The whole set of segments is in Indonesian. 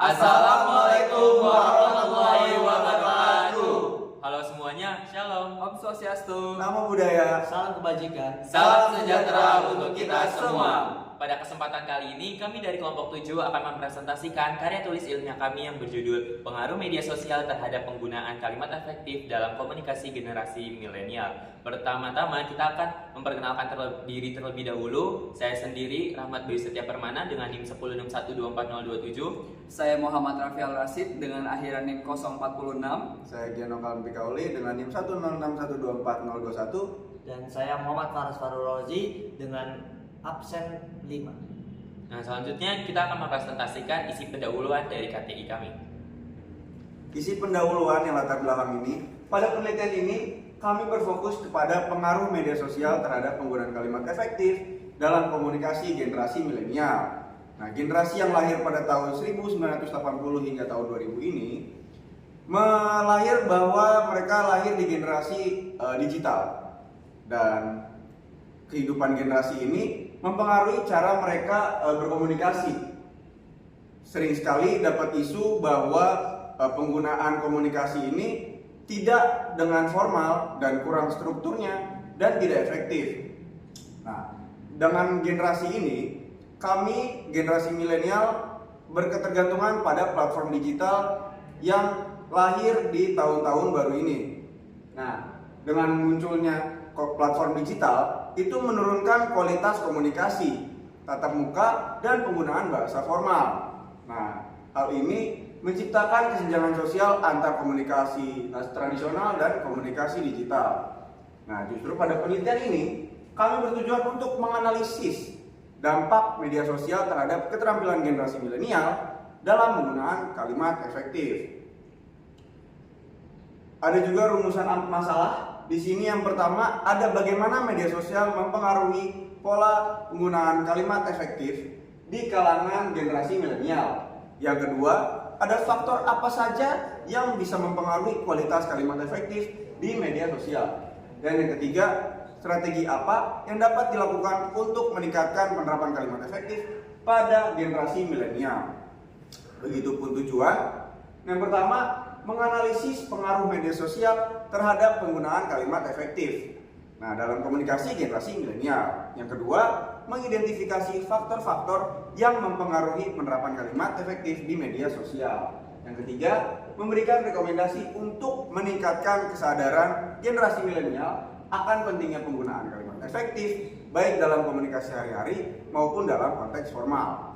Assalamualaikum warahmatullahi wabarakatuh. Halo semuanya, Shalom. Om Swastiastu. Namo Buddhaya. Salam kebajikan. Salam sejahtera untuk kita semua. Pada kesempatan kali ini, kami dari kelompok 7 akan mempresentasikan karya tulis ilmiah kami yang berjudul Pengaruh Media Sosial Terhadap Penggunaan Kalimat Efektif dalam Komunikasi Generasi Milenial. Pertama-tama, kita akan memperkenalkan diri terlebih dahulu. Saya sendiri, Rahmat Bayu Setia Permana dengan NIM 1061240027. Saya Muhammad Rafial Rasid dengan akhiran NIM 046. Saya Giano Kalem Pikauli dengan NIM 1061240021. Dan saya Muhammad Faras Farurrozi dengan absen 5. Nah, selanjutnya kita akan mempresentasikan isi pendahuluan dari KTI kami. Isi pendahuluan yang latar belakang ini, pada penelitian ini kami berfokus kepada pengaruh media sosial terhadap penggunaan kalimat efektif dalam komunikasi generasi milenial. Nah, generasi yang lahir pada tahun 1980 hingga tahun 2000 ini mereka lahir di generasi digital, dan kehidupan generasi ini mempengaruhi cara mereka berkomunikasi. Sering sekali dapat isu bahwa penggunaan komunikasi ini tidak dengan formal dan kurang strukturnya dan tidak efektif. Nah, dengan generasi ini, kami generasi milenial berketergantungan pada platform digital yang lahir di tahun-tahun baru ini. Nah, dengan munculnya platform digital itu menurunkan kualitas komunikasi, tatap muka, dan penggunaan bahasa formal. Nah, hal ini menciptakan kesenjangan sosial antar komunikasi tradisional dan komunikasi digital. Nah, justru pada penelitian ini kami bertujuan untuk menganalisis dampak media sosial terhadap keterampilan generasi milenial dalam menggunakan kalimat efektif. Ada juga rumusan masalah. Di sini yang pertama ada bagaimana media sosial mempengaruhi pola penggunaan kalimat efektif di kalangan generasi milenial. Yang kedua, ada faktor apa saja yang bisa mempengaruhi kualitas kalimat efektif di media sosial. Dan yang ketiga, strategi apa yang dapat dilakukan untuk meningkatkan penerapan kalimat efektif pada generasi milenial. Begitupun tujuan. Yang pertama, menganalisis pengaruh media sosial terhadap penggunaan kalimat efektif. Nah, dalam komunikasi generasi milenial. Yang kedua, mengidentifikasi faktor-faktor yang mempengaruhi penerapan kalimat efektif di media sosial. Yang ketiga, memberikan rekomendasi untuk meningkatkan kesadaran generasi milenial akan pentingnya penggunaan kalimat efektif baik dalam komunikasi sehari-hari maupun dalam konteks formal.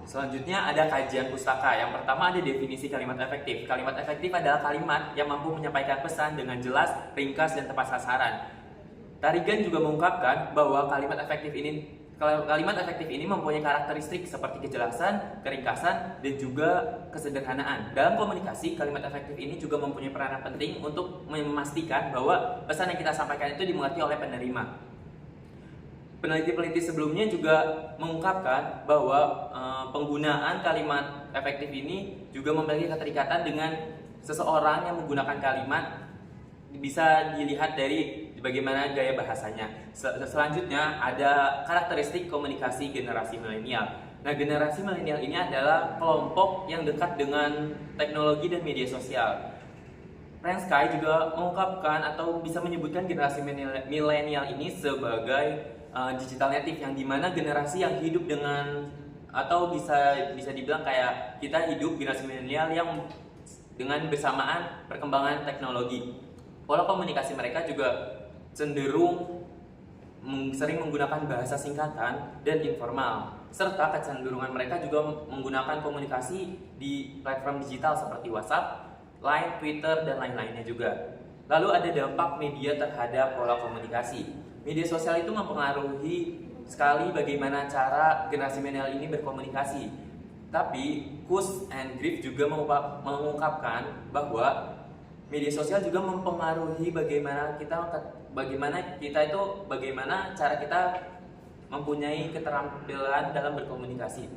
Selanjutnya ada kajian pustaka. Yang pertama ada definisi kalimat efektif. Kalimat efektif adalah kalimat yang mampu menyampaikan pesan dengan jelas, ringkas, dan tepat sasaran. Tarigan juga mengungkapkan bahwa kalimat efektif ini mempunyai karakteristik seperti kejelasan, keringkasan, dan juga kesederhanaan. Dalam komunikasi, kalimat efektif ini juga mempunyai peranan penting untuk memastikan bahwa pesan yang kita sampaikan itu dimengerti oleh penerima. Peneliti-peneliti sebelumnya juga mengungkapkan bahwa penggunaan kalimat efektif ini juga memiliki keterikatan dengan seseorang yang menggunakan kalimat, bisa dilihat dari bagaimana gaya bahasanya. Selanjutnya ada karakteristik komunikasi generasi milenial. Nah, generasi milenial ini adalah kelompok yang dekat dengan teknologi dan media sosial. Prensky juga mengungkapkan atau bisa menyebutkan generasi milenial ini sebagai digital native, yang dimana generasi yang hidup dengan, atau bisa dibilang kayak kita hidup generasi milenial yang dengan bersamaan perkembangan teknologi. Pola komunikasi mereka juga cenderung sering menggunakan bahasa singkatan dan informal, serta kecenderungan mereka juga menggunakan komunikasi di platform digital seperti WhatsApp, Line, Twitter, dan lain-lainnya juga. Lalu ada dampak media terhadap pola komunikasi. Media sosial itu mempengaruhi sekali bagaimana cara generasi milenial ini berkomunikasi. Tapi Kuss and Griff juga mengungkapkan bahwa media sosial juga mempengaruhi bagaimana cara kita mempunyai keterampilan dalam berkomunikasi.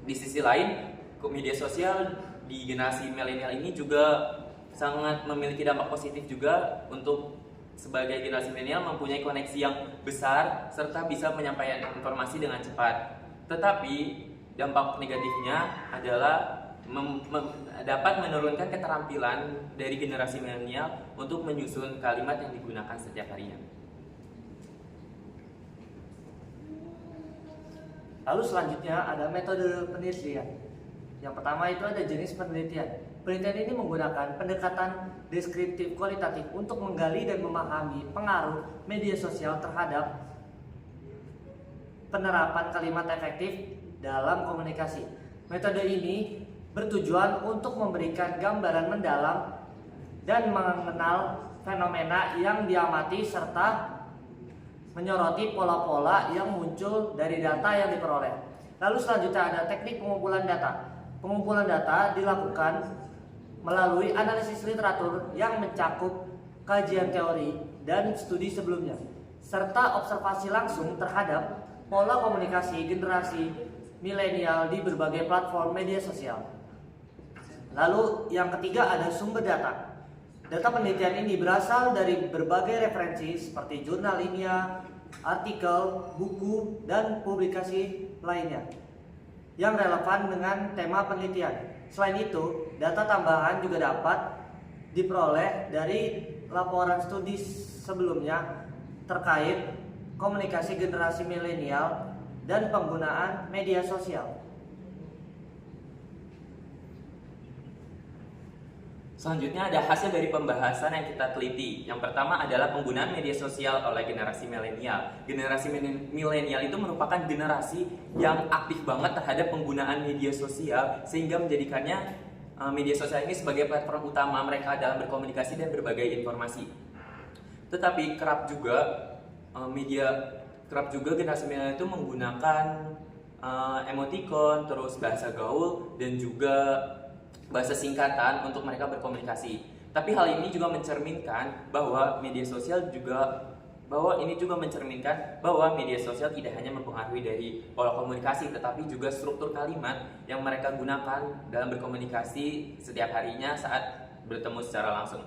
Di sisi lain, media sosial di generasi milenial ini juga sangat memiliki dampak positif juga untuk sebagai generasi milenial mempunyai koneksi yang besar serta bisa menyampaikan informasi dengan cepat. Tetapi Dampak negatifnya adalah dapat menurunkan keterampilan dari generasi milenial untuk menyusun kalimat yang digunakan setiap harinya. Lalu selanjutnya ada metode penelitian. Yang pertama itu ada jenis penelitian. Penelitian ini menggunakan pendekatan deskriptif kualitatif untuk menggali dan memahami pengaruh media sosial terhadap penerapan kalimat efektif dalam komunikasi. Metode ini bertujuan untuk memberikan gambaran mendalam dan mengenal fenomena yang diamati serta menyoroti pola-pola yang muncul dari data yang diperoleh. Lalu selanjutnya ada teknik pengumpulan data. Pengumpulan data dilakukan melalui analisis literatur yang mencakup kajian teori dan studi sebelumnya, serta observasi langsung terhadap pola komunikasi generasi milenial di berbagai platform media sosial. Lalu yang ketiga ada sumber data. Data penelitian ini berasal dari berbagai referensi seperti jurnal ilmiah, artikel, buku, dan publikasi lainnya yang relevan dengan tema penelitian. Selain itu, data tambahan juga dapat diperoleh dari laporan studi sebelumnya terkait komunikasi generasi milenial dan penggunaan media sosial. Selanjutnya ada hasil dari pembahasan yang kita teliti. Yang pertama adalah penggunaan media sosial oleh generasi milenial. Generasi milenial itu merupakan generasi yang aktif banget terhadap penggunaan media sosial, sehingga menjadikannya media sosial ini sebagai platform utama mereka dalam berkomunikasi dan berbagai informasi. Tetapi kerap juga generasi milenial itu menggunakan emoticon, terus bahasa gaul, dan juga bahasa singkatan untuk mereka berkomunikasi. Tapi hal ini juga mencerminkan bahwa media sosial tidak hanya mempengaruhi dari pola komunikasi, tetapi juga struktur kalimat yang mereka gunakan dalam berkomunikasi setiap harinya saat bertemu secara langsung.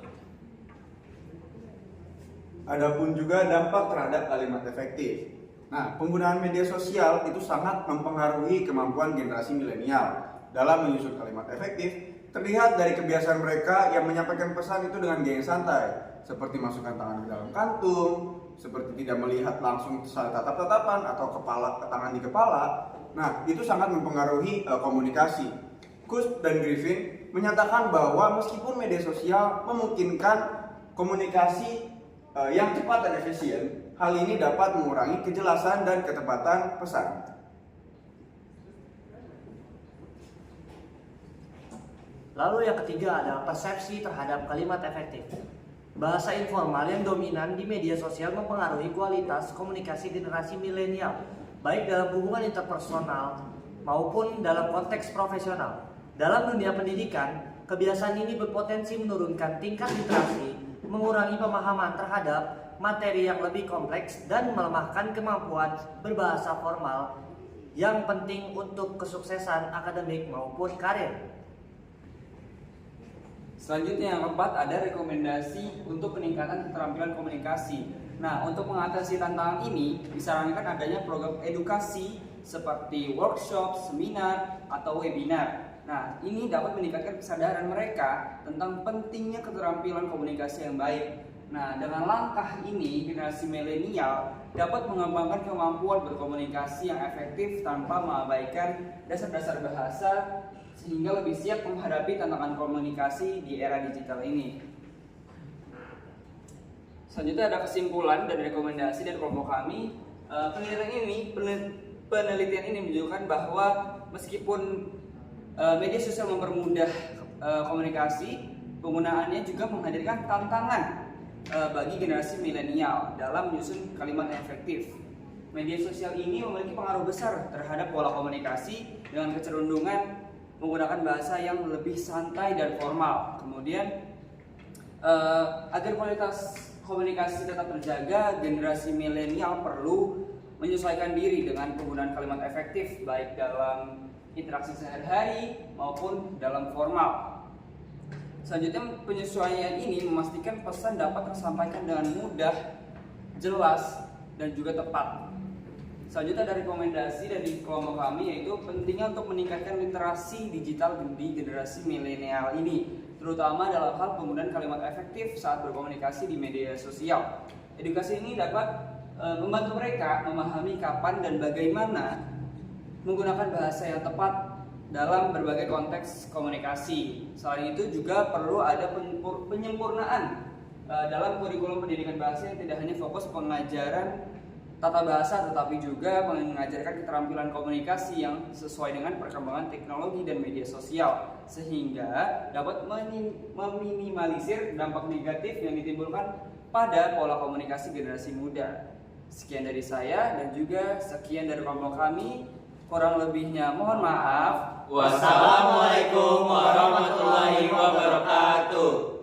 Adapun juga dampak terhadap kalimat efektif. Nah, penggunaan media sosial itu sangat mempengaruhi kemampuan generasi milenial dalam menyusun kalimat efektif. Terlihat dari kebiasaan mereka yang menyampaikan pesan itu dengan gaya santai, seperti masukkan tangan ke dalam kantung, seperti tidak melihat langsung saat tatap-tatapan atau tangan di kepala. Nah, itu sangat mempengaruhi komunikasi. Kuss dan Griffin menyatakan bahwa meskipun media sosial memungkinkan komunikasi yang cepat dan efisien, hal ini dapat mengurangi kejelasan dan ketepatan pesan. Lalu yang ketiga adalah persepsi terhadap kalimat efektif. Bahasa informal yang dominan di media sosial mempengaruhi kualitas komunikasi generasi milenial, baik dalam hubungan interpersonal maupun dalam konteks profesional. Dalam dunia pendidikan, kebiasaan ini berpotensi menurunkan tingkat literasi, mengurangi pemahaman terhadap materi yang lebih kompleks, dan melemahkan kemampuan berbahasa formal yang penting untuk kesuksesan akademik maupun karir. Selanjutnya yang keempat ada rekomendasi untuk peningkatan keterampilan komunikasi. Nah, untuk mengatasi tantangan ini disarankan adanya program edukasi seperti workshop, seminar, atau webinar. Nah, ini dapat meningkatkan kesadaran mereka tentang pentingnya keterampilan komunikasi yang baik. Nah, dengan langkah ini generasi milenial dapat mengembangkan kemampuan berkomunikasi yang efektif tanpa mengabaikan dasar-dasar bahasa, sehingga lebih siap menghadapi tantangan komunikasi di era digital ini. Selanjutnya ada kesimpulan dan rekomendasi dari kelompok kami. Penelitian ini menunjukkan bahwa meskipun media sosial mempermudah komunikasi, penggunaannya juga menghadirkan tantangan bagi generasi milenial dalam menyusun kalimat yang efektif. Media sosial ini memiliki pengaruh besar terhadap pola komunikasi dengan kecenderungan menggunakan bahasa yang lebih santai dan formal. Kemudian agar kualitas komunikasi tetap terjaga, generasi milenial perlu menyesuaikan diri dengan penggunaan kalimat efektif baik dalam interaksi sehari-hari maupun dalam formal. Selanjutnya, penyesuaian ini memastikan pesan dapat tersampaikan dengan mudah, jelas, dan juga tepat. Selanjutnya ada rekomendasi dari kelompok kami, yaitu pentingnya untuk meningkatkan literasi digital di generasi milenial ini, terutama dalam hal penggunaan kalimat efektif saat berkomunikasi di media sosial. Edukasi ini dapat membantu mereka memahami kapan dan bagaimana menggunakan bahasa yang tepat dalam berbagai konteks komunikasi. Selain itu juga perlu ada penyempurnaan dalam kurikulum pendidikan bahasa yang tidak hanya fokus pengajaran tata bahasa, tetapi juga mengajarkan keterampilan komunikasi yang sesuai dengan perkembangan teknologi dan media sosial, sehingga dapat meminimalisir dampak negatif yang ditimbulkan pada pola komunikasi generasi muda. Sekian dari saya dan juga sekian dari kelompok kami. Kurang lebihnya mohon maaf. Wassalamualaikum warahmatullahi wabarakatuh.